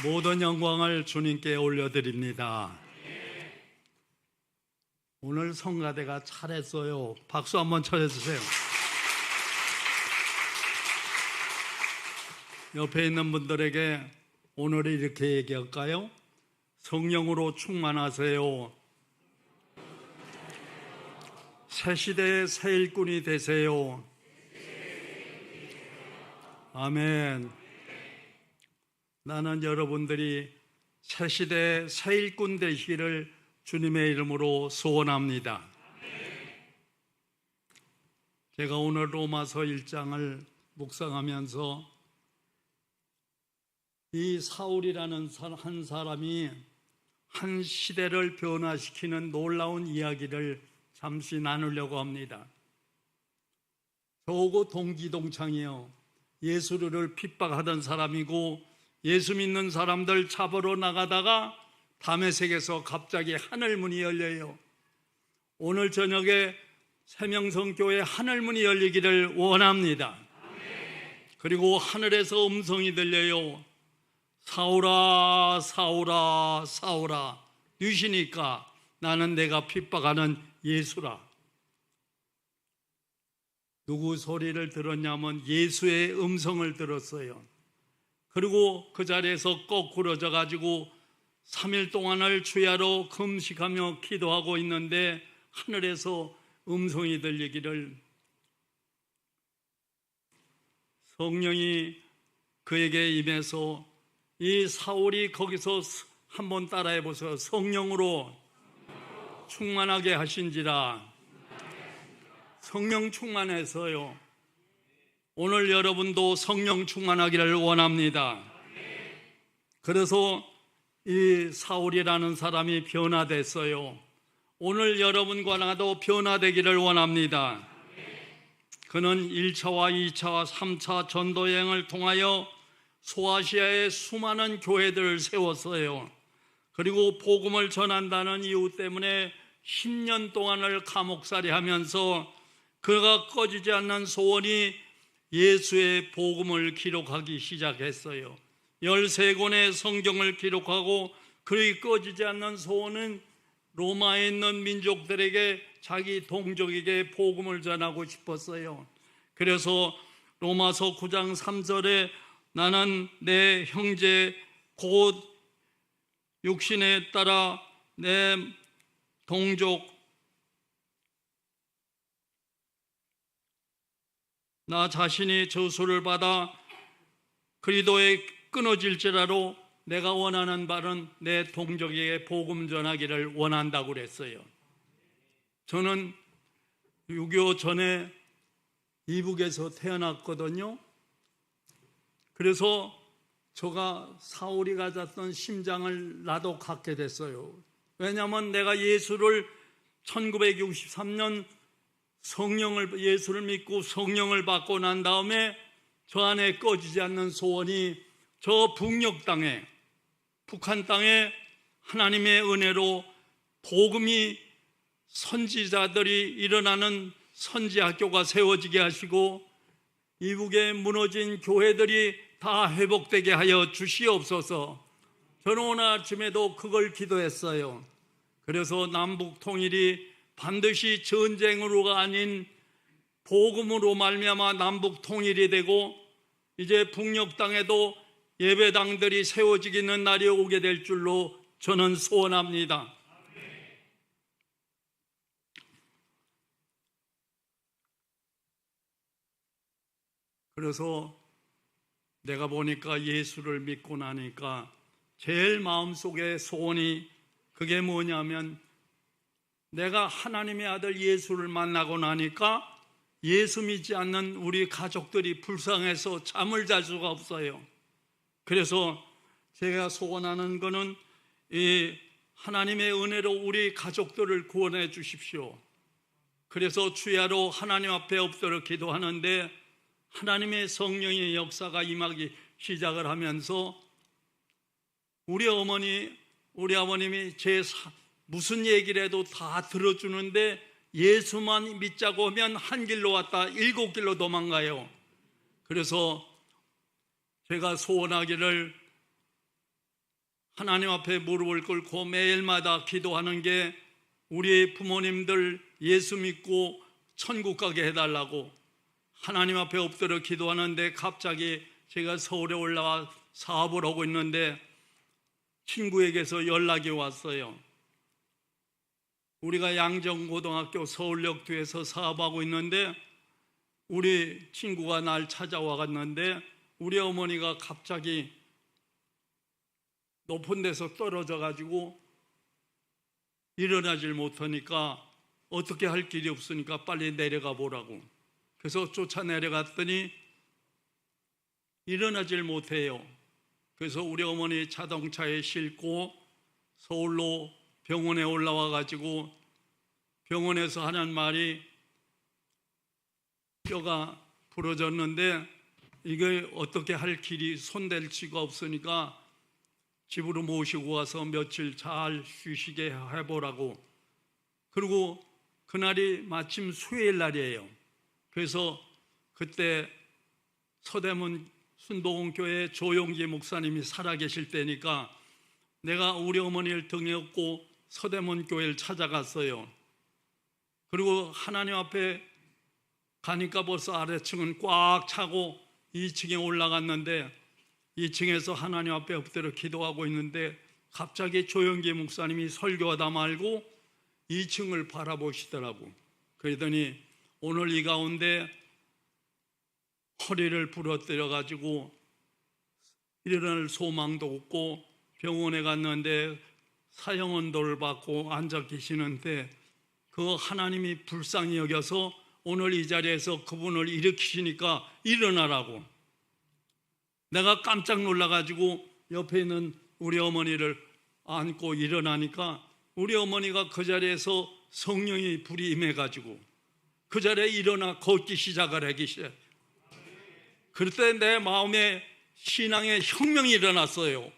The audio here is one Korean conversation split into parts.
모든 영광을 주님께 올려드립니다. 오늘 성가대가 잘했어요. 박수 한번 쳐주세요. 옆에 있는 분들에게 오늘 이렇게 얘기할까요? 성령으로 충만하세요. 새 시대의 새 일꾼이 되세요. 아멘. 나는 여러분들이 새 시대의 새 일꾼 되시기를 주님의 이름으로 소원합니다. 제가 오늘 로마서 1장을 묵상하면서 이 사울이라는 한 사람이 한 시대를 변화시키는 놀라운 이야기를 잠시 나누려고 합니다. 저하고 동기동창이요, 예수를 핍박하던 사람이고 예수 믿는 사람들 잡으러 나가다가 다메섹에서 갑자기 하늘문이 열려요. 오늘 저녁에 세명성교회 하늘문이 열리기를 원합니다. 그리고 하늘에서 음성이 들려요. 사울아 사울아 사울아, 누시니까? 나는 내가 핍박하는 예수라. 누구 소리를 들었냐면 예수의 음성을 들었어요. 그리고 그 자리에서 거꾸러져 가지고 3일 동안을 주야로 금식하며 기도하고 있는데 하늘에서 음성이 들리기를, 성령이 그에게 임해서 이 사울이 거기서 한번 따라해 보세요. 성령으로 충만하게 하신지라. 성령 충만해서요. 오늘 여러분도 성령 충만하기를 원합니다. 그래서 이 사울이라는 사람이 변화됐어요. 오늘 여러분과 나도 변화되기를 원합니다. 그는 1차와 2차, 3차 전도여행을 통하여 소아시아의 수많은 교회들을 세웠어요. 그리고 복음을 전한다는 이유 때문에 10년 동안을 감옥살이 하면서 그가 꺼지지 않는 소원이 예수의 복음을 기록하기 시작했어요. 13권의 성경을 기록하고 그의 꺼지지 않는 소원은 로마에 있는 민족들에게, 자기 동족에게 복음을 전하고 싶었어요. 그래서 로마서 9장 3절에 나는 내 형제 곧 육신에 따라 내 동족 나 자신이 저수를 받아 그리스도에 끊어질지라도 내가 원하는 바는 내 동족에게 복음 전하기를 원한다고 그랬어요. 저는 6.25 전에 이북에서 태어났거든요. 그래서 저가 사울이 가졌던 심장을 나도 갖게 됐어요. 왜냐하면 내가 예수를 1963년 예수를 믿고 성령을 받고 난 다음에 저 안에 꺼지지 않는 소원이 저 북녘 땅에, 북한 땅에 하나님의 은혜로 복음이, 선지자들이 일어나는 선지학교가 세워지게 하시고 이북에 무너진 교회들이 다 회복되게 하여 주시옵소서. 저는 오늘 아침에도 그걸 기도했어요. 그래서 남북 통일이 반드시 전쟁으로가 아닌 복음으로 말미암아 남북 통일이 되고 이제 북녘 땅에도 예배당들이 세워지기는 날이 오게 될 줄로 저는 소원합니다. 그래서 내가 보니까 예수를 믿고 나니까 제일 마음속에 소원이 그게 뭐냐면, 내가 하나님의 아들 예수를 만나고 나니까 예수 믿지 않는 우리 가족들이 불쌍해서 잠을 잘 수가 없어요. 그래서 제가 소원하는 거는 이 하나님의 은혜로 우리 가족들을 구원해 주십시오. 그래서 주야로 하나님 앞에 엎드려 기도하는데 하나님의 성령의 역사가 임하기 시작을 하면서 우리 아버님이 무슨 얘기를 해도 다 들어주는데 예수만 믿자고 하면 한 길로 왔다 7길로 도망가요. 그래서 제가 소원하기를 하나님 앞에 무릎을 꿇고 매일마다 기도하는 게 우리 부모님들 예수 믿고 천국 가게 해달라고 하나님 앞에 엎드려 기도하는데, 갑자기 제가 서울에 올라와 사업을 하고 있는데 친구에게서 연락이 왔어요. 우리가 양정고등학교 서울역 뒤에서 사업하고 있는데 우리 친구가 날 찾아와 갔는데 우리 어머니가 갑자기 높은 데서 떨어져 가지고 일어나질 못하니까 어떻게 할 길이 없으니까 빨리 내려가 보라고. 그래서 쫓아 내려갔더니 일어나질 못해요. 그래서 우리 어머니 자동차에 싣고 서울로 병원에 올라와 가지고 병원에서 하는 말이 뼈가 부러졌는데 이게 어떻게 할 길이 손댈 수가 없으니까 집으로 모시고 와서 며칠 잘 쉬시게 해보라고. 그리고 그날이 마침 수요일 날이에요. 그래서 그때 서대문 순복음교회 조용기 목사님이 살아계실 때니까 내가 우리 어머니를 등에 업고 서대문 교회를 찾아갔어요. 그리고 하나님 앞에 가니까 벌써 아래층은 꽉 차고 2층에 올라갔는데 2층에서 하나님 앞에 엎드려 기도하고 있는데 갑자기 조영기 목사님이 설교하다 말고 2층을 바라보시더라고. 그러더니 오늘 이 가운데 허리를 부러뜨려 가지고 일어날 소망도 없고 병원에 갔는데 사형언도를 받고 앉아 계시는데 그 하나님이 불쌍히 여겨서 오늘 이 자리에서 그분을 일으키시니까 일어나라고. 내가 깜짝 놀라가지고 옆에 있는 우리 어머니를 안고 일어나니까 우리 어머니가 그 자리에서 성령이 불이 임해가지고 그 자리에 일어나 걷기 시작을 하기 시작. 그때 내 마음에 신앙의 혁명이 일어났어요.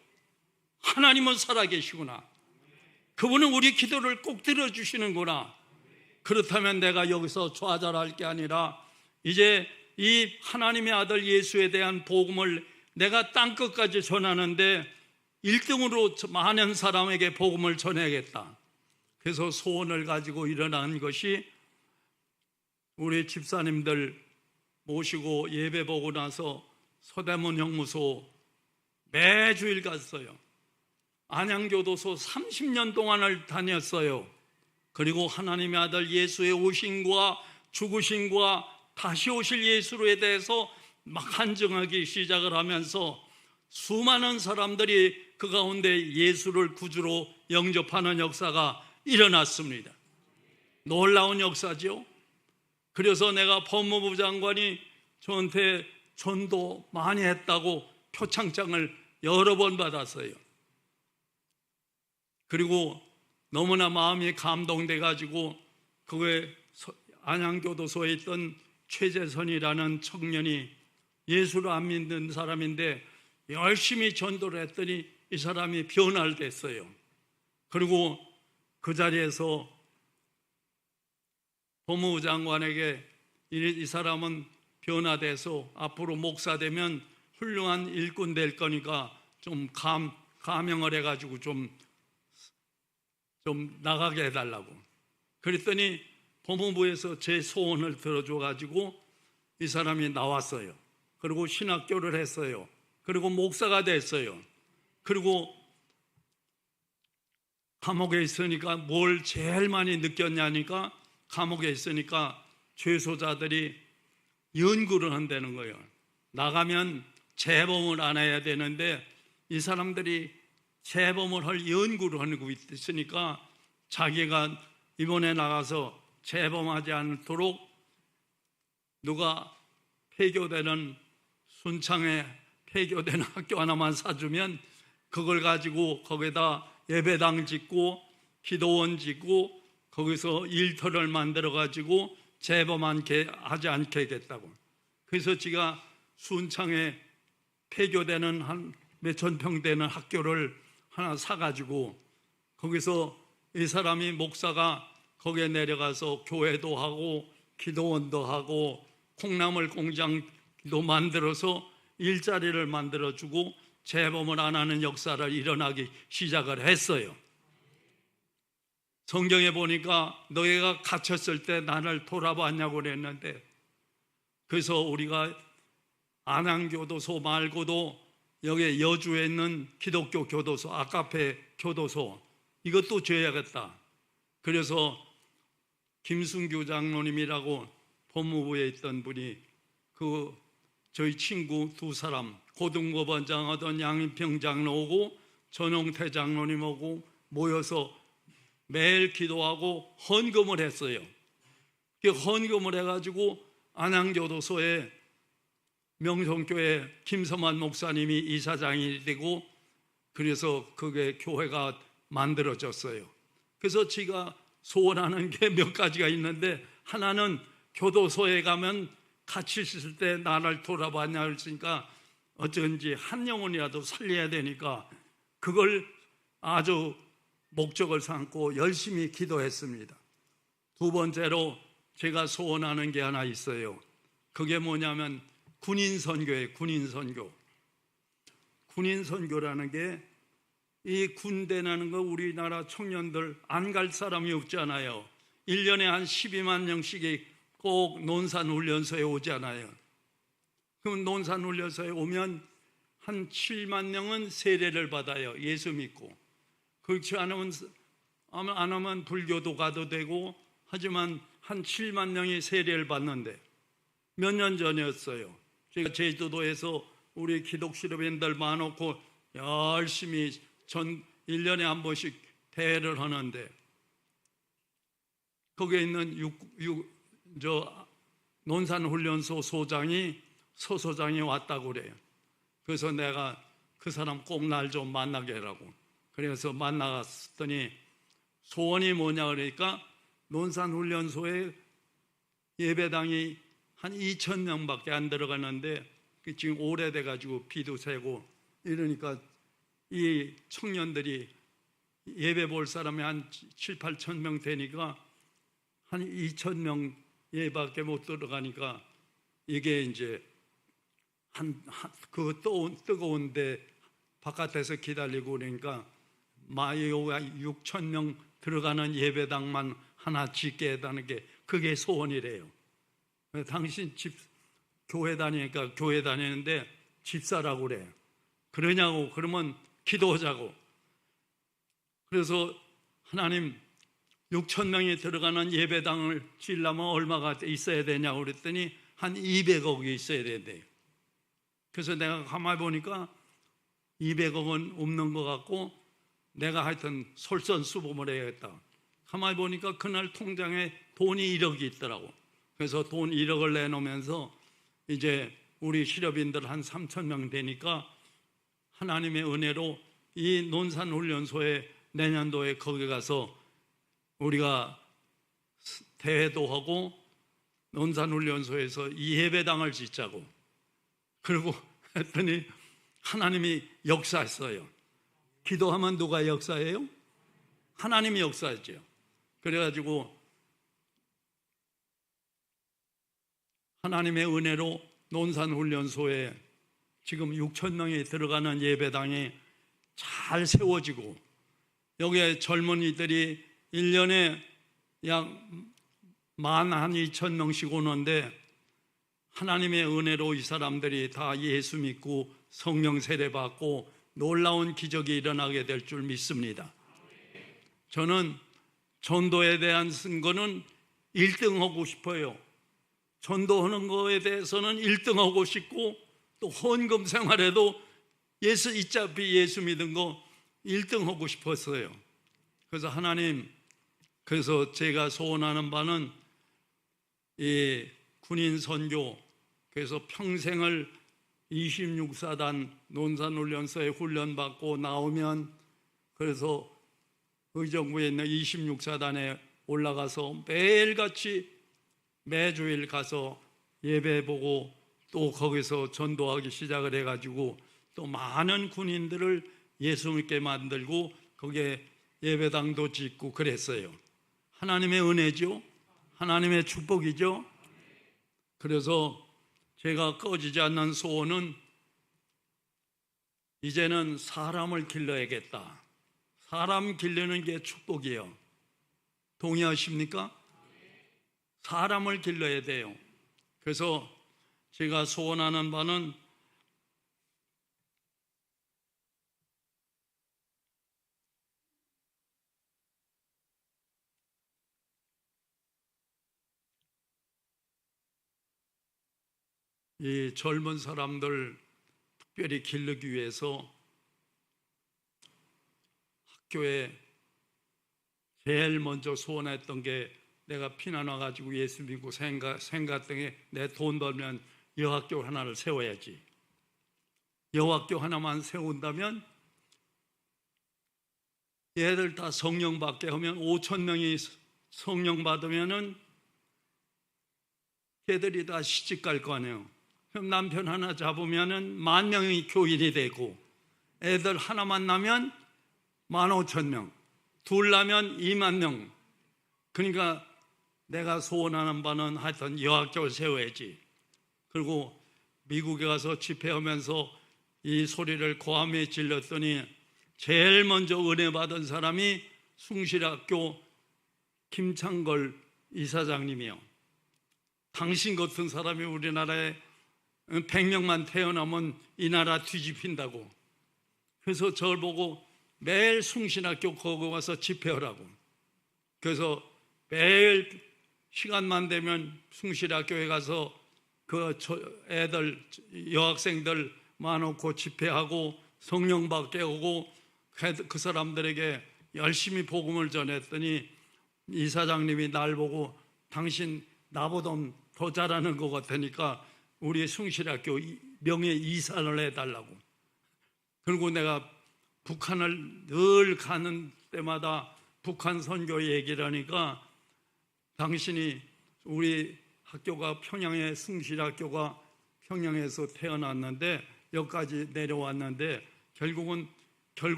하나님은 살아계시구나. 그분은 우리 기도를 꼭 들어주시는구나. 그렇다면 내가 여기서 좌절할 게 아니라 이제 이 하나님의 아들 예수에 대한 복음을 내가 땅끝까지 전하는데 1등으로 많은 사람에게 복음을 전해야겠다. 그래서 소원을 가지고 일어난 것이 우리 집사님들 모시고 예배 보고 나서 서대문 형무소 매주일 갔어요. 안양교도소 30년 동안을 다녔어요. 그리고 하나님의 아들 예수의 오심과 죽으심과 다시 오실 예수에 대해서 막 한증하기 시작을 하면서 수많은 사람들이 그 가운데 예수를 구주로 영접하는 역사가 일어났습니다. 놀라운 역사죠. 그래서 내가 법무부 장관이 저한테 전도 많이 했다고 표창장을 여러 번 받았어요. 그리고 너무나 마음이 감동돼 가지고 그게 안양교도소에 있던 최재선이라는 청년이 예수를 안 믿는 사람인데 열심히 전도를 했더니 이 사람이 변화를 됐어요. 그리고 그 자리에서 법무부 장관에게 이 사람은 변화돼서 앞으로 목사 되면 훌륭한 일꾼 될 거니까 좀 감형을 해가지고 좀 나가게 해달라고. 그랬더니 법무부에서 제 소원을 들어줘가지고 이 사람이 나왔어요. 그리고 신학교를 했어요. 그리고 목사가 됐어요. 그리고 감옥에 있으니까 뭘 제일 많이 느꼈냐니까 감옥에 있으니까 죄소자들이 연구를 한다는 거예요. 나가면 재범을 안 해야 되는데 이 사람들이 재범을 할 연구를 하고 있으니까 자기가 이번에 나가서 재범하지 않도록 누가 폐교되는 순창에 폐교되는 학교 하나만 사주면 그걸 가지고 거기다 예배당 짓고 기도원 짓고 거기서 일터를 만들어 가지고 재범하지 않게 하겠다고. 그래서 제가 순창에 폐교되는 한 몇천 평 되는 학교를 하나 사가지고 거기서 이 사람이 목사가 거기에 내려가서 교회도 하고 기도원도 하고 콩나물 공장도 만들어서 일자리를 만들어주고 재범을 안 하는 역사를 일어나기 시작을 했어요. 성경에 보니까 너희가 갇혔을 때 나를 돌아봤냐고 그랬는데, 그래서 우리가 안양교도소 말고도 여기 여주에 있는 기독교 교도소, 아카페 교도소, 이것도 줘야겠다. 그래서 김순규 장로님이라고 법무부에 있던 분이 저희 친구 두 사람, 고등법원장 하던 양인평 장로하고 전용태 장로님하고 모여서 매일 기도하고 헌금을 했어요. 헌금을 해가지고 안양교도소에 명성교회 김서만 목사님이 이사장이 되고, 그래서 그게 교회가 만들어졌어요. 그래서 제가 소원하는 게 몇 가지가 있는데, 하나는 교도소에 가면 갇혔을 때 나를 돌아봤냐 했으니까 어쩐지 한 영혼이라도 살려야 되니까 그걸 아주 목적을 삼고 열심히 기도했습니다. 두 번째로 제가 소원하는 게 하나 있어요. 그게 뭐냐면 군인선교예요. 군인선교라는 게, 이 군대라는 거 우리나라 청년들 안 갈 사람이 없잖아요. 1년에 한 12만 명씩이 꼭 논산훈련소에 오잖아요. 그럼 논산훈련소에 오면 한 7만 명은 세례를 받아요. 예수 믿고. 그렇지 안 하면 불교도 가도 되고, 하지만 한 7만 명이 세례를 받는데, 몇 년 전이었어요. 제가 제주도에서 우리 기독실업인들 많고 열심히 1년에 한 번씩 대회를 하는데, 거기에 있는 논산훈련소 소장이 서소장이 왔다고 그래요. 그래서 내가 그 사람 꼭 날 좀 만나게 하라고. 그래서 만나갔더니 소원이 뭐냐 그러니까, 논산훈련소에 예배당이 한 2,000명밖에 안 들어가는데 지금 오래돼 가지고 비도 새고 이러니까 이 청년들이 예배 볼 사람이 한 7, 8천 명 되니까 한 2,000명 예밖에 못 들어가니까, 이게 이제 그 뜨거운데 바깥에서 기다리고 그러니까 마이오가 6,000명 들어가는 예배당만 하나 짓게 해다는 게 그게 소원이래요. 당신 교회 다니니까 교회 다니는데 집사라고 그래. 그러냐고. 그러면 기도하자고. 그래서 하나님, 6,000명이 들어가는 예배당을 지으려면 얼마가 있어야 되냐고 그랬더니 한 200억이 있어야 된대요. 그래서 내가 가만히 보니까 200억은 없는 것 같고, 내가 하여튼 솔선수범을 해야겠다. 가만히 보니까 그날 통장에 돈이 1억이 있더라고. 그래서 돈 1억을 내놓으면서 이제 우리 실업인들 한 3,000명 되니까 하나님의 은혜로 이 논산훈련소에 내년도에 거기 가서 우리가 대회도 하고 논산훈련소에서 이 예배당을 짓자고. 그리고 했더니 하나님이 역사했어요. 기도하면 누가 역사해요? 하나님이 역사했죠. 그래가지고 하나님의 은혜로 논산훈련소에 지금 6,000명이 들어가는 예배당이 잘 세워지고, 여기에 젊은이들이 1년에 약 12,000명씩 오는데, 하나님의 은혜로 이 사람들이 다 예수 믿고 성령 세례 받고 놀라운 기적이 일어나게 될 줄 믿습니다. 저는 전도에 대한 선거는 1등하고 싶어요. 전도하는 거에 대해서는 1등하고 싶고, 또 헌금 생활에도 어차피 예수 믿은 거 1등하고 싶었어요. 그래서 하나님, 그래서 제가 소원하는 바는 이 군인 선교, 그래서 평생을 26사단 논산훈련소에 훈련받고 나오면, 그래서 의정부에 있는 26사단에 올라가서 매일같이 매주일 가서 예배 보고 또 거기서 전도하기 시작을 해가지고 또 많은 군인들을 예수 믿게 만들고 거기에 예배당도 짓고 그랬어요. 하나님의 은혜죠. 하나님의 축복이죠. 그래서 제가 꺼지지 않는 소원은 이제는 사람을 길러야겠다. 사람 기르는 게 축복이에요. 동의하십니까? 사람을 길러야 돼요. 그래서 제가 소원하는 바는 이 젊은 사람들 특별히 기르기 위해서 학교에 제일 먼저 소원했던 게, 내가 피난 와가지고 예수 믿고 생각등에 내 돈 벌면 여학교 하나를 세워야지. 여학교 하나만 세운다면 얘들 다 성령 받게 하면 5천 명이 성령 받으면은 걔들이 다 시집 갈 거 아니에요. 그럼 남편 하나 잡으면은 10,000명이 교인이 되고, 애들 하나만 나면 15,000명, 둘 나면 20,000명. 그러니까 내가 소원하는 바는 하여튼 여학교를 세워야지. 그리고 미국에 가서 집회하면서 이 소리를 고함에 질렀더니 제일 먼저 은혜 받은 사람이 숭실학교 김창걸 이사장님이요. 당신 같은 사람이 우리나라에 100명만 태어나면 이 나라 뒤집힌다고. 그래서 저를 보고 매일 숭실학교 거기 와서 집회하라고. 그래서 매일 시간만 되면 숭실학교에 가서 그 애들, 여학생들 많고 집회하고 성령 받게 오고, 그 사람들에게 열심히 복음을 전했더니 이사장님이 날 보고 당신 나보다 더 잘하는 것 같으니까 우리 숭실학교 명예 이사를 해달라고. 그리고 내가 북한을 늘 가는 때마다 북한 선교 얘기를 하니까, 당신이 우리 학교가 평양의 숭실학교가 평양에서 태어났는데 여기까지 내려왔는데 결국은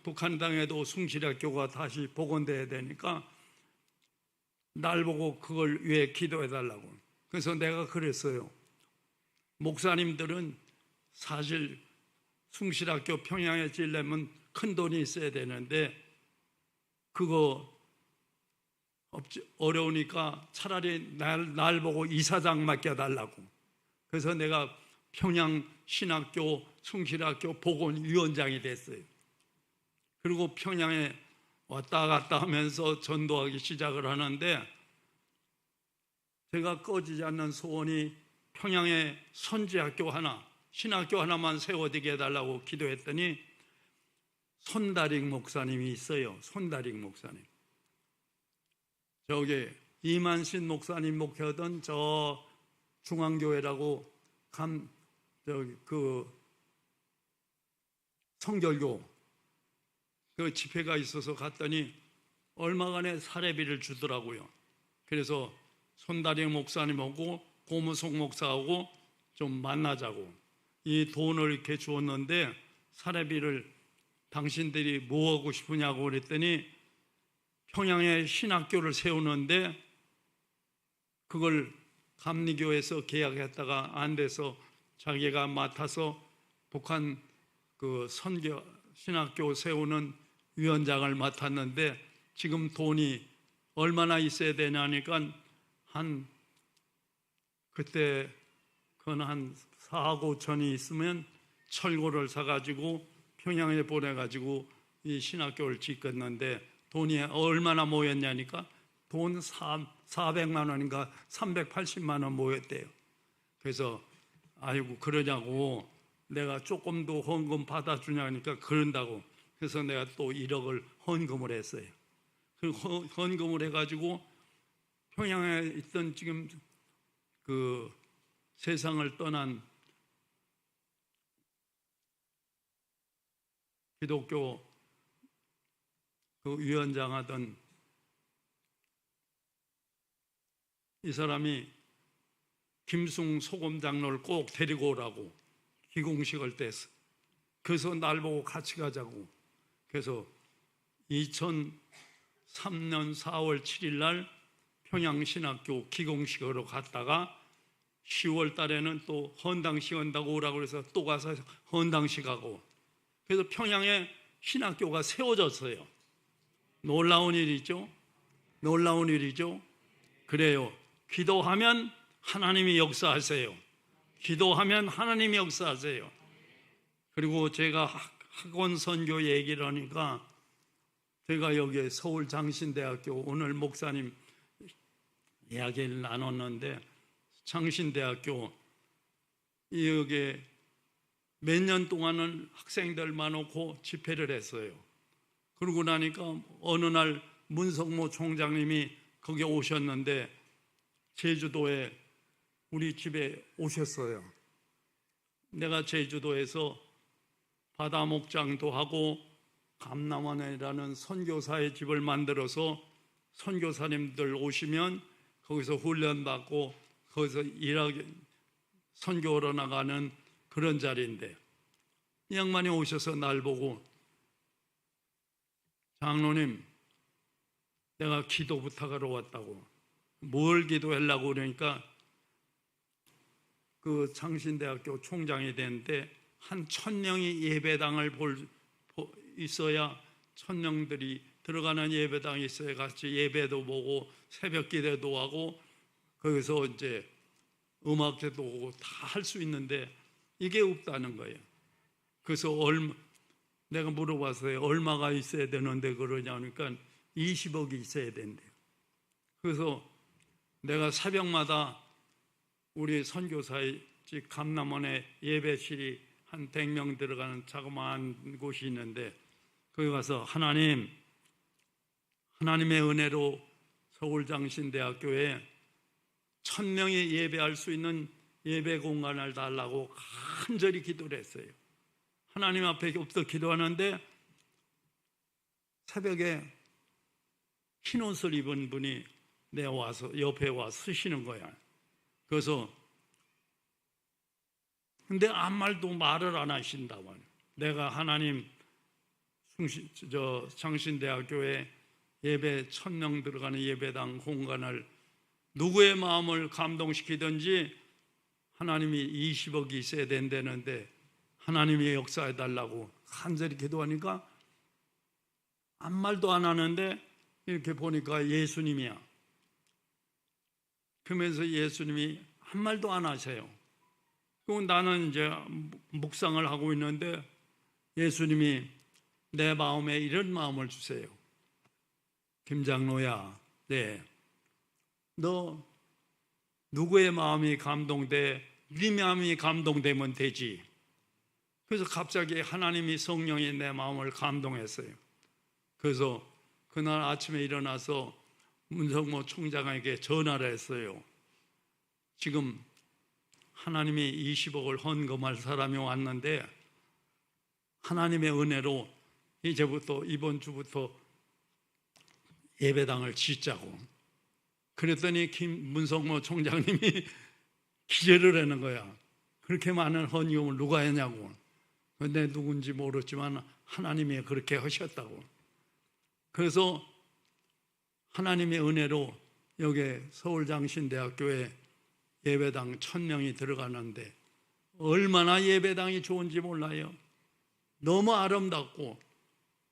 북한 땅에도 숭실학교가 다시 복원돼야 되니까 날 보고 그걸 위해 기도해 달라고. 그래서 내가 그랬어요. 목사님들은 사실 숭실학교 평양에 지으려면 큰 돈이 있어야 되는데 그거 어려우니까 차라리 날 보고 이사장 맡겨달라고. 그래서 내가 평양 신학교 숭실학교 복원위원장이 됐어요. 그리고 평양에 왔다 갔다 하면서 전도하기 시작을 하는데, 제가 꺼지지 않는 소원이 평양에 선지학교 하나, 신학교 하나만 세워지게 해달라고 기도했더니 손다릭 목사님이 있어요. 손다릭 목사님. 저기 이만신 목사님 목회하던 저 중앙교회라고 그 성결교 그 집회가 있어서 갔더니 얼마간의 사례비를 주더라고요. 그래서 손다리 목사님하고 고무송 목사하고 좀 만나자고 이 돈을 이렇게 주었는데 사례비를 당신들이 뭐 하고 싶으냐고 그랬더니 평양에 신학교를 세우는데 그걸 감리교에서 계약했다가 안 돼서 자기가 맡아서 북한 그 선교 신학교 세우는 위원장을 맡았는데 지금 돈이 얼마나 있어야 되냐니까 그때 그건 한 4억 5천이 있으면 철골을 사가지고 평양에 보내가지고 이 신학교를 짓겠는데 돈이 얼마나 모였냐니까 돈 400만 원인가 380만 원 모였대요. 그래서 아이고 그러냐고 내가 조금 더 헌금 받아주냐니까 그런다고. 그래서 내가 또 1억을 헌금을 했어요. 그리고 헌금을 해가지고 평양에 있던 지금 그 세상을 떠난 기독교 그 위원장 하던 이 사람이 김승 소금 장로를 꼭 데리고 오라고 기공식을 뗐어. 그래서 날 보고 같이 가자고. 그래서 2003년 4월 7일 날 평양신학교 기공식으로 갔다가 10월 달에는 또 헌당식 한다고 오라고 그래서 또 가서 헌당식 하고 그래서 평양에 신학교가 세워졌어요. 놀라운 일이죠. 놀라운 일이죠. 그래요. 기도하면 하나님이 역사하세요. 기도하면 하나님이 역사하세요. 그리고 제가 학원 선교 얘기를 하니까 제가 여기 서울 장신대학교 오늘 목사님 이야기를 나눴는데 장신대학교 여기 몇 년 동안은 학생들만 놓고 집회를 했어요. 그러고 나니까 어느 날 문성모 총장님이 거기 오셨는데 제주도에 우리 집에 오셨어요. 내가 제주도에서 바다 목장도 하고 감남원이라는 선교사의 집을 만들어서 선교사님들 오시면 거기서 훈련받고 거기서 일하게 선교하러 나가는 그런 자리인데 이 양반이 오셔서 날 보고 장로님 내가 기도 부탁하러 왔다고. 뭘 기도하려고 그러니까 그 장신대학교 총장이 되는데 한 1000명이 예배당을 있어야 1000명들이 들어가는 예배당이 있어야 같이 예배도 보고 새벽 기도도 하고 거기서 이제 음악회도 오고 다 할 수 있는데 이게 없다는 거예요. 그래서 내가 물어봤어요. 얼마가 있어야 되는데 그러냐니까 20억이 있어야 된대요. 그래서 내가 새벽마다 우리 선교사의 집 감남원에 예배실이 한 100명 들어가는 자그마한 곳이 있는데 거기 가서 하나님의 은혜로 서울장신대학교에 1000명이 예배할 수 있는 예배 공간을 달라고 간절히 기도를 했어요. 하나님 앞에 엎드려 기도하는데 새벽에 흰 옷을 입은 분이 내 와서 옆에 와 서시는 거야. 그래서 근데 아무 말도 말을 안 하신다고. 내가 하나님 장신대학교에 예배 1000명 들어가는 예배당 공간을 누구의 마음을 감동시키든지 하나님이 20억이 있어야 된다는데 하나님이 역사해달라고 간절히 기도하니까 아무 말도 안 하는데 이렇게 보니까 예수님이야. 그러면서 예수님이 한 말도 안 하세요. 그럼 나는 이제 묵상을 하고 있는데 예수님이 내 마음에 이런 마음을 주세요. 김장로야, 네, 너 누구의 마음이 감동돼? 네 마음이 감동되면 되지. 그래서 갑자기 하나님이 성령이 내 마음을 감동했어요. 그래서 그날 아침에 일어나서 문성모 총장에게 전화를 했어요. 지금 하나님이 20억을 헌금할 사람이 왔는데 하나님의 은혜로 이제부터 이번 주부터 예배당을 짓자고. 그랬더니 문성모 총장님이 기절을 하는 거야. 그렇게 많은 헌금을 누가 했냐고. 근데 누군지 모르지만 하나님이 그렇게 하셨다고. 그래서 하나님의 은혜로 여기 서울장신대학교에 예배당 1000명이 들어가는데 얼마나 예배당이 좋은지 몰라요. 너무 아름답고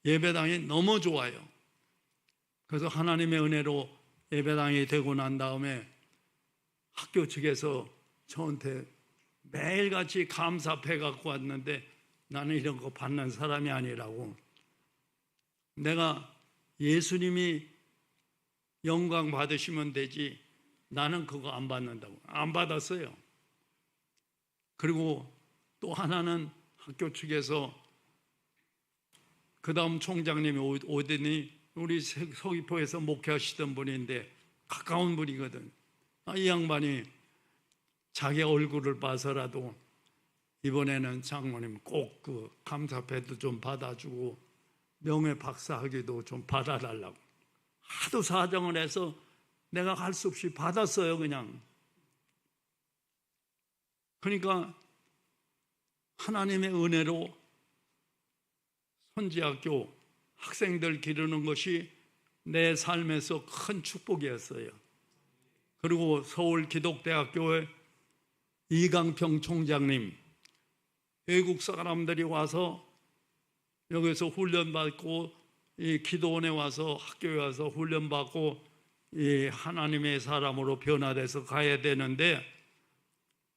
예배당이 너무 좋아요. 그래서 하나님의 은혜로 예배당이 되고 난 다음에 학교 측에서 저한테 매일같이 감사패 갖고 왔는데 나는 이런 거 받는 사람이 아니라고. 내가 예수님이 영광 받으시면 되지 나는 그거 안 받는다고. 안 받았어요. 그리고 또 하나는 학교 측에서 그 다음 총장님이 오더니 우리 서귀포에서 목회하시던 분인데 가까운 분이거든. 이 양반이 자기 얼굴을 봐서라도 이번에는 장모님 꼭 그 감사패도 좀 받아주고 명예 박사학위도 좀 받아달라고 하도 사정을 해서 내가 할 수 없이 받았어요. 그냥. 그러니까 하나님의 은혜로 선지학교 학생들 기르는 것이 내 삶에서 큰 축복이었어요. 그리고 서울기독대학교의 이강평 총장님, 외국 사람들이 와서 여기서 훈련받고 이 기도원에 와서 학교에 와서 훈련받고 이 하나님의 사람으로 변화돼서 가야 되는데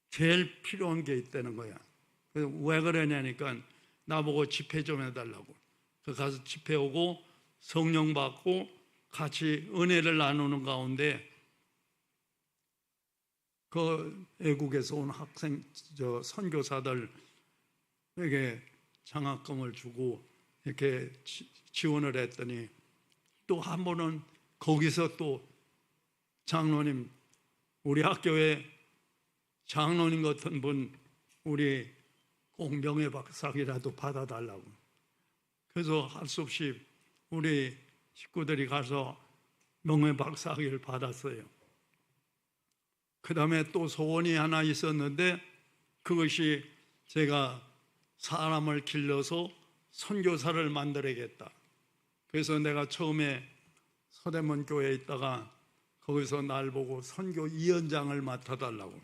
제일 필요한 게 있다는 거야. 그래서 왜 그러냐니까 나보고 집회 좀 해달라고. 그래서 가서 집회 오고 성령 받고 같이 은혜를 나누는 가운데 그 외국에서 온 학생 선교사들에게 장학금을 주고 이렇게 지원을 했더니 또 한 번은 거기서 또 장로님, 우리 학교에 장로님 같은 분 우리 꼭 명예박사학위라도 받아달라고. 그래서 할 수 없이 우리 식구들이 가서 명예박사학위를 받았어요. 그 다음에 또 소원이 하나 있었는데 그것이 제가 사람을 길러서 선교사를 만들어야겠다. 그래서 내가 처음에 서대문 교회에 있다가 거기서 날 보고 선교 2연장을 맡아달라고.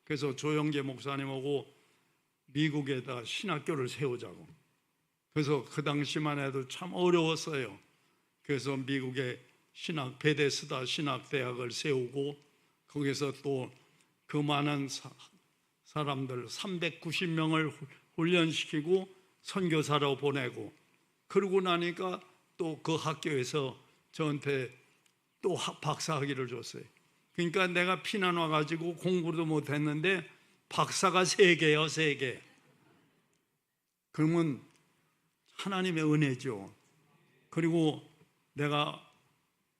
그래서 조영계 목사님하고 미국에다 신학교를 세우자고. 그래서 그 당시만 해도 참 어려웠어요. 그래서 미국에 베데스다 신학대학을 세우고 거기서 또 그 많은 사람들 390명을 훈련시키고 선교사로 보내고, 그러고 나니까 또 그 학교에서 저한테 또 박사학위를 줬어요. 그러니까 내가 피난 와가지고 공부도 못했는데 박사가 3개요, 3개. 그러면 하나님의 은혜죠. 그리고 내가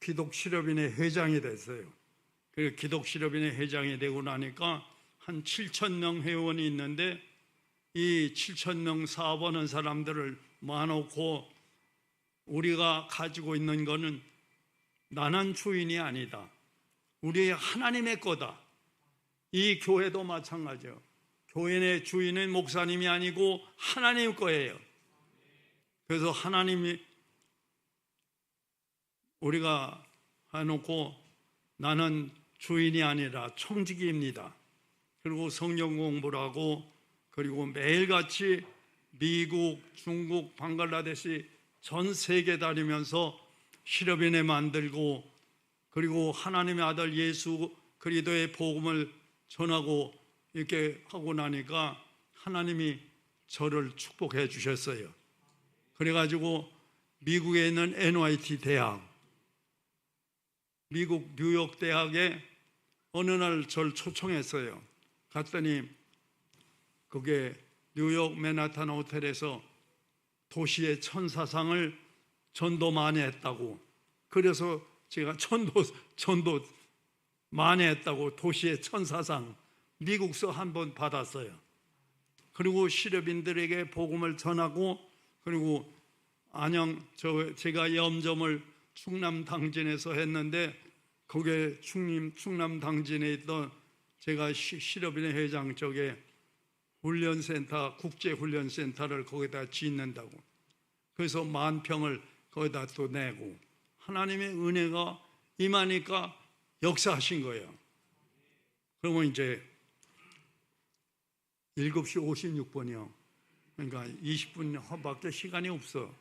기독실업인의 회장이 됐어요. 그리고 기독실업인의 회장이 되고 나니까 한 7,000명 회원이 있는데 이 7,000명 사업하는 사람들을 모아놓고 우리가 가지고 있는 거는 나는 주인이 아니다. 우리 하나님의 거다. 이 교회도 마찬가지예요. 교회의 주인은 목사님이 아니고 하나님 거예요. 그래서 하나님이 우리가 해놓고 나는 주인이 아니라 청지기입니다. 그리고 성경 공부를 하고 그리고 매일같이 미국, 중국, 방글라데시 전 세계 다니면서 실업인회 만들고 그리고 하나님의 아들 예수 그리스도의 복음을 전하고 이렇게 하고 나니까 하나님이 저를 축복해 주셨어요. 그래가지고 미국에 있는 NYT 대학, 미국 뉴욕 대학에 어느 날 저를 초청했어요. 갔더니 그게 뉴욕 맨하탄 호텔에서 도시의 천사상을 전도 많이 했다고. 그래서 제가 전도 많이 했다고 도시의 천사상 미국서 한 번 받았어요. 그리고 실업인들에게 복음을 전하고 그리고 제가 염점을 충남 당진에서 했는데 거기에 충남 당진에 있던 제가 실업인의 회장 쪽에 훈련센터, 국제훈련센터를 거기다 짓는다고. 그래서 10,000평을 거기다 또 내고 하나님의 은혜가 임하니까 역사하신 거예요. 그러면 이제 7시 56분이요. 그러니까 20분밖에 시간이 없어.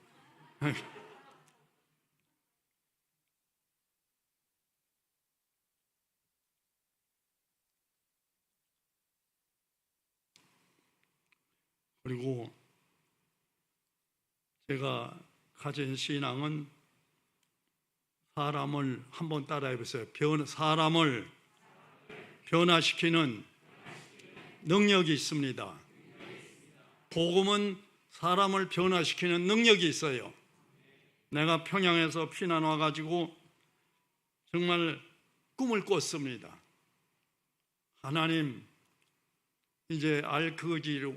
그리고 제가 가진 신앙은 사람을 한번 따라해 보세요. 사람을 변화시키는 능력이 있습니다. 복음은 사람을 변화시키는 능력이 있어요. 내가 평양에서 피난 와가지고 정말 꿈을 꿨습니다. 하나님, 이제 알크지로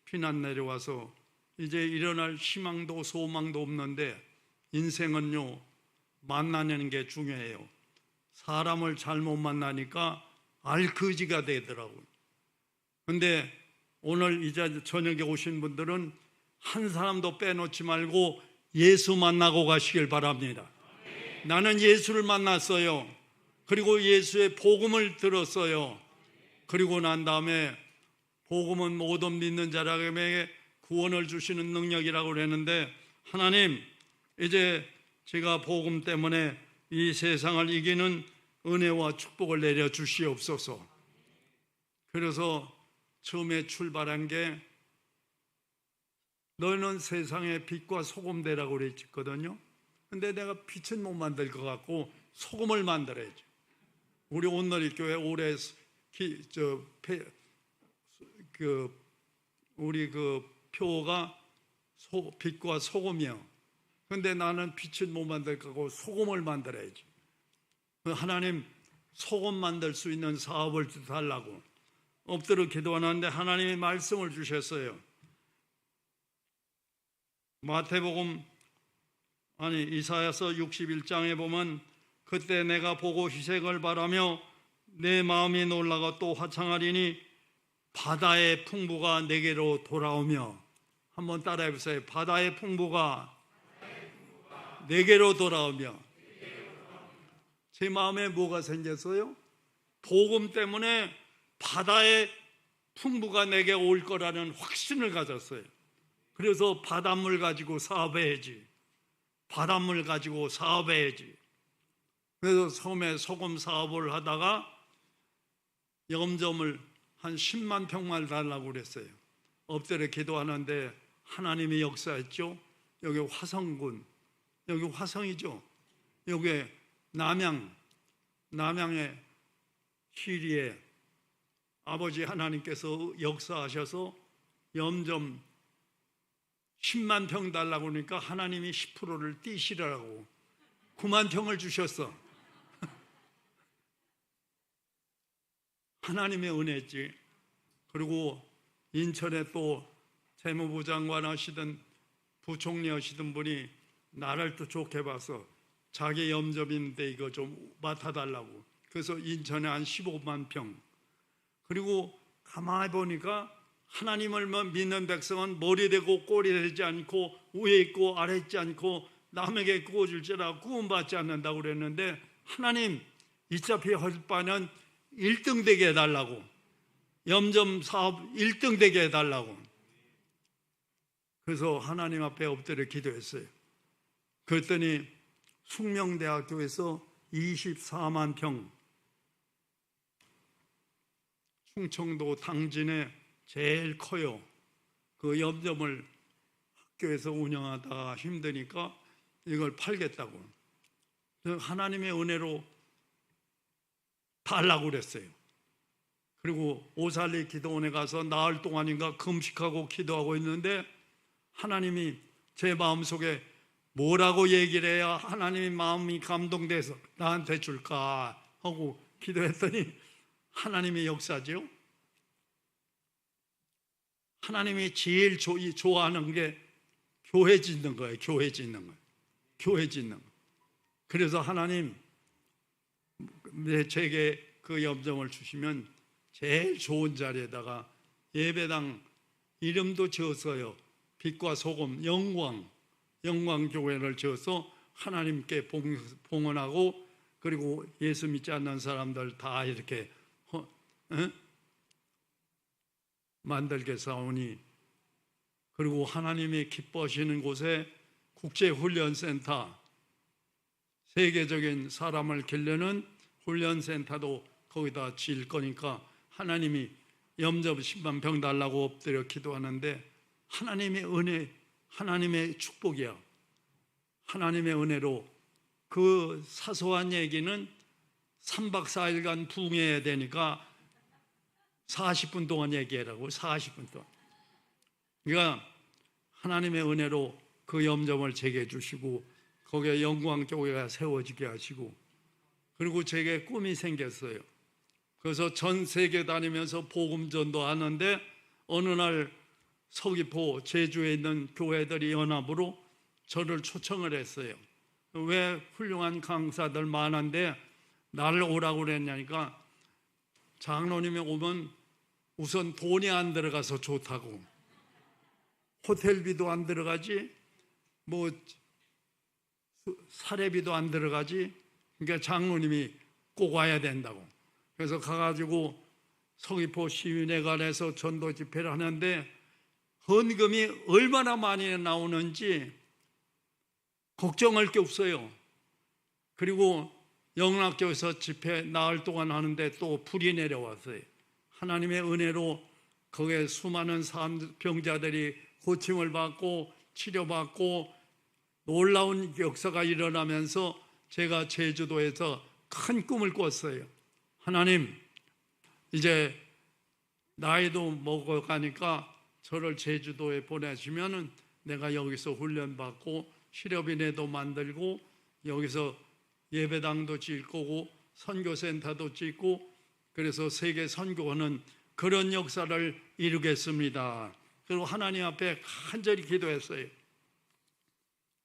피난 내려와서 이제 일어날 희망도 소망도 없는데 인생은요 만나는 게 중요해요. 사람을 잘못 만나니까 알크지가 되더라고요. 근데 오늘 이제 저녁에 오신 분들은 한 사람도 빼놓지 말고 예수 만나고 가시길 바랍니다. 나는 예수를 만났어요. 그리고 예수의 복음을 들었어요. 그리고 난 다음에 복음은 모든 믿는 자라에게 구원을 주시는 능력이라고 그랬는데 하나님, 이제 제가 복음 때문에 이 세상을 이기는 은혜와 축복을 내려 주시옵소서. 그래서 처음에 출발한 게 너희는 세상의 빛과 소금 되라고 그랬거든요. 근데 내가 빛은 못 만들 것 같고 소금을 만들어야지. 우리 온누리 교회 올해 우리 표가 빛과 소금이요. 근데 나는 빛은 못 만들 거고 소금을 만들어야지. 하나님, 소금 만들 수 있는 사업을 달라고 엎드려 기도하는데 하나님이 말씀을 주셨어요. 이사야서 61장에 보면 그때 내가 보고 희색을 바라며 내 마음이 놀라고 또 화창하리니 바다의 풍부가 내게로 돌아오며. 한번 따라해 보세요. 바다의 풍부가 내게로 돌아오며. 제 마음에 뭐가 생겼어요? 복음 때문에 바다의 풍부가 내게 올 거라는 확신을 가졌어요. 그래서 바닷물 가지고 사업해야지. 바닷물 가지고 사업해야지. 그래서 처음에 소금 사업을 하다가 염점을 한 10만 평만 달라고 그랬어요. 엎드려 기도하는데 하나님이 역사했죠. 여기 화성군, 여기 화성이죠. 여기 남양의 시리에 아버지 하나님께서 역사하셔서 염점 10만 평 달라고 그러니까 하나님이 10%를 띄시라고 9만 평을 주셨어. 하나님의 은혜지. 그리고 인천에 또 재무부 장관 하시던 부총리 하시던 분이 나를 또 좋게 봐서 자기 염접인데 이거 좀 맡아달라고. 그래서 인천에 한 15만 평. 그리고 가만히 보니까 하나님을 믿는 백성은 머리 되고 꼬리 되지 않고 위에 있고 아래 있지 않고 남에게 구워줄지라 구원받지 않는다고 그랬는데 하나님 어차피 할 바는 1등 되게 해달라고. 염점 사업 1등 되게 해달라고. 그래서 하나님 앞에 엎드려 기도했어요. 그랬더니 숙명대학교에서 24만 평, 충청도 당진에 제일 커요. 그 염점을 학교에서 운영하다가 힘드니까 이걸 팔겠다고. 하나님의 은혜로 달라고 그랬어요. 그리고 오살리 기도원에 가서 나흘 동안인가 금식하고 기도하고 있는데 하나님이 제 마음속에 뭐라고 얘기를 해야 하나님의 마음이 감동돼서 나한테 줄까 하고 기도했더니 하나님의 역사죠. 하나님이 제일 좋아하는 게 교회 짓는 거예요. 교회 짓는 거예요. 교회 짓는 거. 그래서 하나님 제게 그 염정을 주시면 제일 좋은 자리에다가 예배당 이름도 지었어요. 빛과 소금 영광교회를 지어서 하나님께 봉헌하고 그리고 예수 믿지 않는 사람들 다 이렇게 만들겠사오니. 그리고 하나님이 기뻐하시는 곳에 국제훈련센터, 세계적인 사람을 기르는 훈련센터도 거기다 지을 거니까 하나님이 염접 10만 평 달라고 엎드려 기도하는데 하나님의 은혜, 하나님의 축복이야. 하나님의 은혜로 그 사소한 얘기는 3박 4일간 부흥해야 되니까 40분 동안 얘기하라고. 40분 동안. 그러니까 하나님의 은혜로 그 염점을 제게 해주시고 거기에 영광교회가 세워지게 하시고 그리고 제게 꿈이 생겼어요. 그래서 전 세계 다니면서 복음 전도하는데 어느 날 서귀포 제주에 있는 교회들이 연합으로 저를 초청을 했어요. 왜 훌륭한 강사들 많은데 나를 오라고 그랬냐니까 장로님이 오면 우선 돈이 안 들어가서 좋다고. 호텔비도 안 들어가지 뭐 사례비도 안 들어가지. 그러니까 장로님이 꼭 와야 된다고. 그래서 가가지고 서귀포 시민회관에서 전도 집회를 하는데 헌금이 얼마나 많이 나오는지 걱정할 게 없어요. 그리고 영락교에서 집회 나흘 동안 하는데 또 불이 내려왔어요. 하나님의 은혜로 거기에 수많은 병자들이 고침을 받고 치료받고 놀라운 역사가 일어나면서 제가 제주도에서 큰 꿈을 꿨어요. 하나님, 이제 나이도 먹어가니까 저를 제주도에 보내시면은 내가 여기서 훈련받고 실업인회도 만들고 여기서 예배당도 짓을 거고 선교센터도 짓고 그래서 세계 선교하는 그런 역사를 이루겠습니다. 그리고 하나님 앞에 간절히 기도했어요.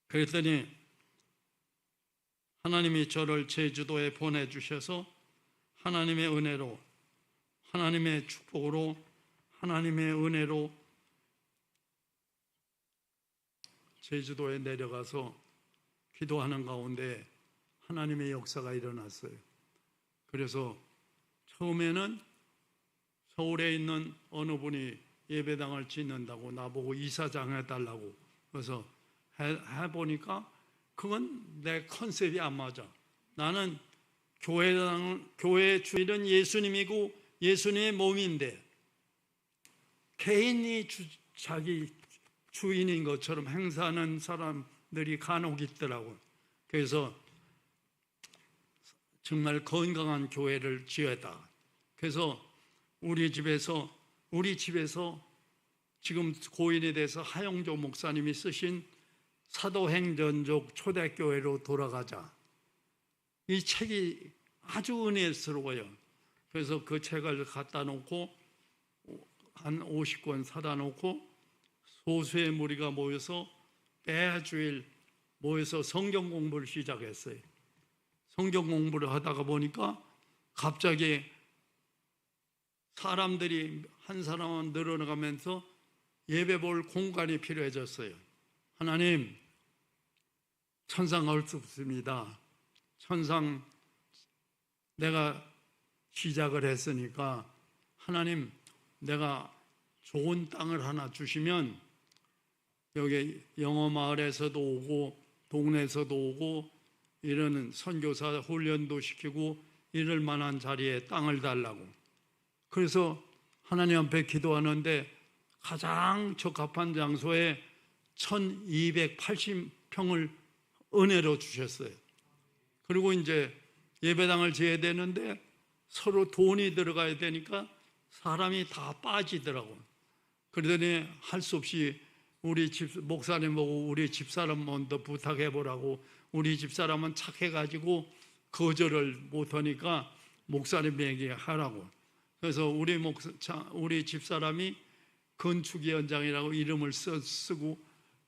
그랬더니 하나님이 저를 제주도에 보내주셔서 하나님의 은혜로, 하나님의 축복으로, 하나님의 은혜로 제주도에 내려가서 기도하는 가운데 하나님의 역사가 일어났어요. 그래서 처음에는 서울에 있는 어느 분이 예배당을 짓는다고 나보고 이사장 해달라고 그래서 해보니까 그건 내 컨셉이 안 맞아. 나는 교회 주인은 예수님이고 예수님의 몸인데 개인이 자기 주인인 것처럼 행사하는 사람들이 간혹 있더라고요. 그래서 정말 건강한 교회를 지어다. 그래서 우리 집에서 지금 고인이 돼서 하영조 목사님이 쓰신 사도행전적 초대교회로 돌아가자. 이 책이 아주 은혜스러워요. 그래서 그 책을 갖다 놓고 한 50권 사다 놓고 소수의 무리가 모여서 매주일 모여서 성경 공부를 시작했어요. 성경 공부를 하다가 보니까 갑자기 사람들이 한 사람은 늘어나가면서 예배 볼 공간이 필요해졌어요. 하나님, 천상 올 수 없습니다. 천상 내가 시작을 했으니까 하나님 내가 좋은 땅을 하나 주시면 여기 영어마을에서도 오고 동네에서도 오고 이러는 선교사 훈련도 시키고 이럴 만한 자리에 땅을 달라고. 그래서 하나님 앞에 기도하는데 가장 적합한 장소에 1280평을 은혜로 주셨어요. 그리고 이제 예배당을 지어야 되는데 서로 돈이 들어가야 되니까 사람이 다 빠지더라고요. 그러더니 할 수 없이 우리 목사님 보고 우리 집사람 먼저 부탁해 보라고. 우리 집사람은 착해가지고 거절을 못하니까 목사님에게 하라고. 그래서 우리 집사람이 건축위원장이라고 이름을 쓰고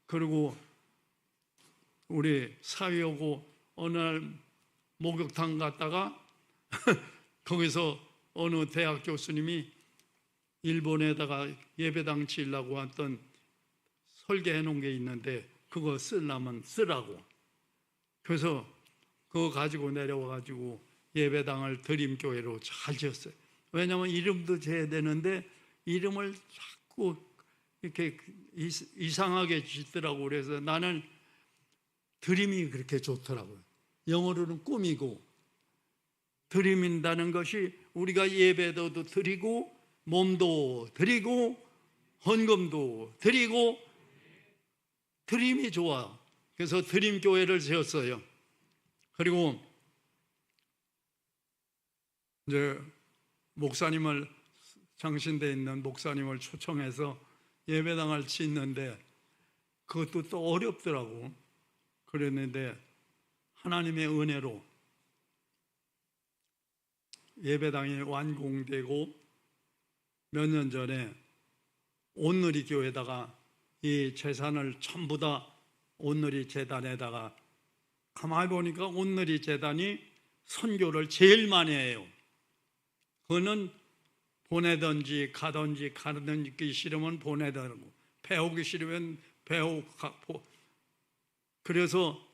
그리고 우리 사위하고 어느 날 목욕탕 갔다가 거기서 어느 대학 교수님이 일본에다가 예배당 지으려고 했던 설계해 놓은 게 있는데 그거 쓰려면 쓰라고. 그래서 그거 가지고 내려와가지고 예배당을 드림교회로 잘 지었어요. 왜냐하면 이름도 지어야 되는데 이름을 자꾸 이렇게 이상하게 짓더라고. 그래서 나는 드림이 그렇게 좋더라고요. 영어로는 꿈이고 드림인다는 것이 우리가 예배도 드리고 몸도 드리고 헌금도 드리고 드림이 좋아. 그래서 드림교회를 지었어요. 그리고 이제 목사님을 장신대에 있는 목사님을 초청해서 예배당을 짓는데 그것도 또 어렵더라고. 그랬는데 하나님의 은혜로 예배당이 완공되고 몇 년 전에 온누리 교회에다가 이 재산을 전부 다 온누리 재단에다가 가만히 보니까 온누리 재단이 선교를 제일 많이 해요. 그거는 보내든지 가든지 싫으면 보내더라고. 배우기 싫으면 배우고. 그래서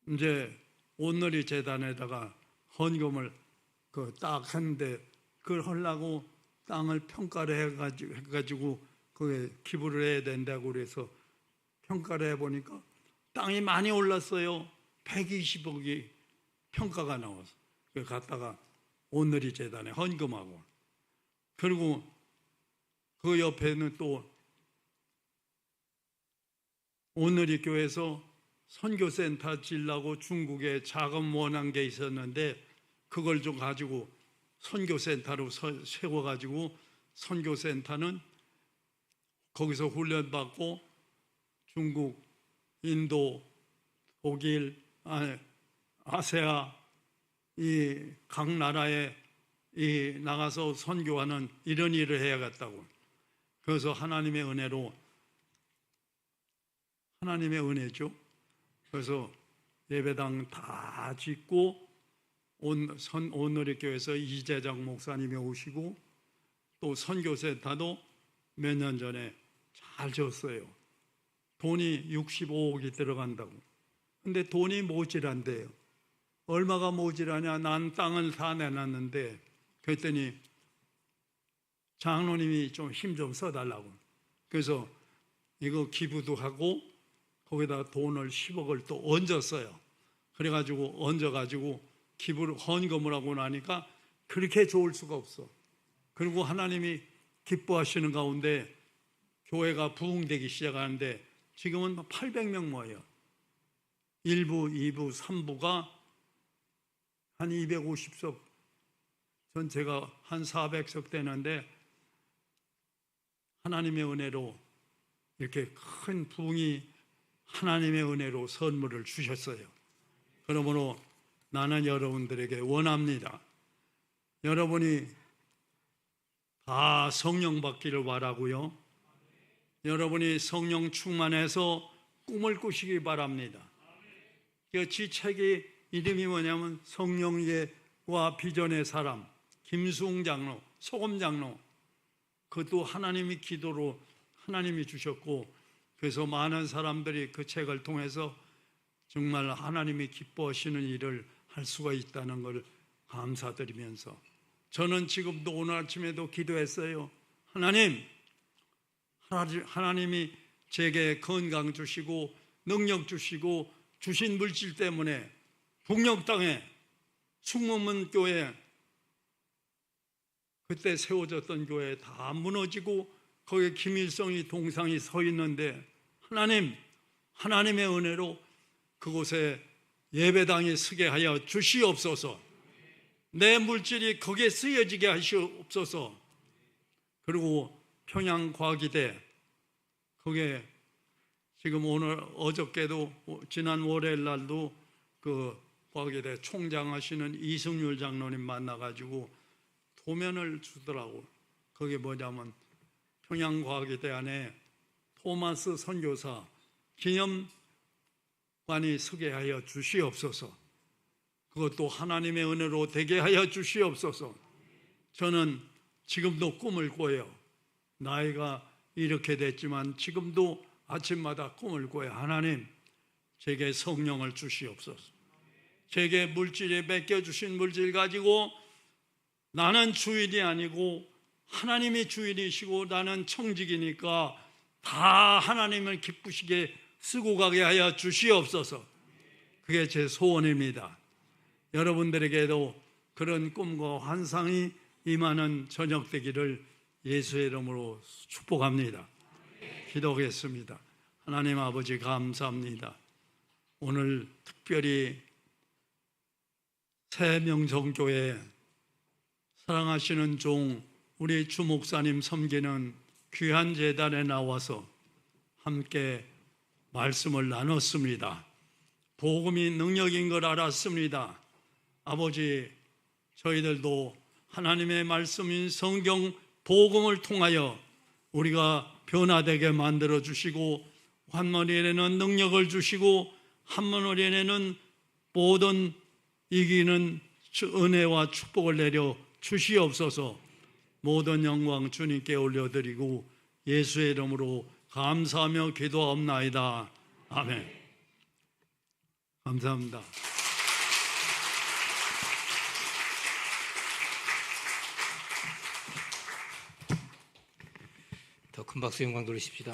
이제 온누리 재단에다가 헌금을 딱 했는데 그걸 하려고 땅을 평가를 해가지고 그게 기부를 해야 된다고 그래서 평가를 해보니까 땅이 많이 올랐어요. 120억이 평가가 나와서 그 갔다가 오늘이 재단에 헌금하고, 그리고 그 옆에는 또 오늘이 교회에서 선교센터 지려고 중국에 자금 원한 게 있었는데 그걸 좀 가지고 선교센터로 세워가지고, 선교센터는 거기서 훈련받고 중국, 인도, 독일, 아세아 이 각 나라에 나가서 선교하는 이런 일을 해야겠다고. 그래서 하나님의 은혜로, 하나님의 은혜죠. 그래서 예배당 다 짓고 오늘의 교회에서 이재정 목사님이 오시고, 또 선교센터도 몇 년 전에 잘 지었어요. 돈이 65억이 들어간다고. 근데 돈이 모자란대요. 얼마가 모자라냐? 난 땅을 다 내놨는데, 그랬더니 장로님이 좀 힘 좀 써달라고. 그래서 이거 기부도 하고 거기다 돈을 10억을 또 얹었어요. 그래가지고 얹어가지고 기부를 헌금을 하고 나니까 그렇게 좋을 수가 없어. 그리고 하나님이 기뻐하시는 가운데 교회가 부흥되기 시작하는데 지금은 800명 모여요. 1부, 2부, 3부가 한 250석, 전체가 한 400석 되는데 하나님의 은혜로 이렇게 큰 부흥이 하나님의 은혜로 선물을 주셨어요. 그러므로 나는 여러분들에게 원합니다. 여러분이 다 성령 받기를 바라고요. 여러분이 성령 충만해서 꿈을 꾸시기 바랍니다. 이 책의 이름이 뭐냐면 성령과 비전의 사람, 김수웅 장로, 소금 장로. 그것도 하나님이 기도로 하나님이 주셨고, 그래서 많은 사람들이 그 책을 통해서 정말 하나님이 기뻐하시는 일을 할 수가 있다는 걸 감사드리면서, 저는 지금도 오늘 아침에도 기도했어요. 하나님이 제게 건강 주시고 능력 주시고 주신 물질 때문에 북녘 땅에 충무문 교회, 그때 세워졌던 교회 다 무너지고 거기에 김일성이 동상이 서 있는데, 하나님의 은혜로 그곳에 예배당이 서게 하여 주시옵소서. 내 물질이 거기에 쓰여지게 하시옵소서. 그리고 평양과기대, 거기에 지금 오늘 어저께도 지난 월요일 날도 그 과기대 총장하시는 이승률 장로님 만나가지고 도면을 주더라고. 그게 뭐냐면 평양과기대 안에 토마스 선교사 기념관이 서게 하여 주시옵소서. 그것도 하나님의 은혜로 되게 하여 주시옵소서. 저는 지금도 꿈을 꿔요. 나이가 이렇게 됐지만 지금도 아침마다 꿈을 꿔요. 하나님, 제게 성령을 주시옵소서. 제게 물질에 맡겨주신 물질 가지고 나는 주인이 아니고 하나님이 주인이시고 나는 청직이니까 다 하나님을 기쁘시게 쓰고 가게 하여 주시옵소서. 그게 제 소원입니다. 여러분들에게도 그런 꿈과 환상이 임하는 저녁 되기를 예수의 이름으로 축복합니다. 기도하겠습니다. 하나님 아버지, 감사합니다. 오늘 특별히 새명성교회 사랑하시는 종 우리 주 목사님 섬기는 귀한 제단에 나와서 함께 말씀을 나눴습니다. 복음이 능력인 걸 알았습니다. 아버지, 저희들도 하나님의 말씀인 성경 복음을 통하여 우리가 변화되게 만들어 주시고, 환문일에는 능력을 주시고 한문일에는 모든 이기는 은혜와 축복을 내려 주시옵소서. 모든 영광 주님께 올려드리고 예수의 이름으로 감사하며 기도하옵나이다. 아멘. 감사합니다. 더 큰 박수 영광 돌리십시다.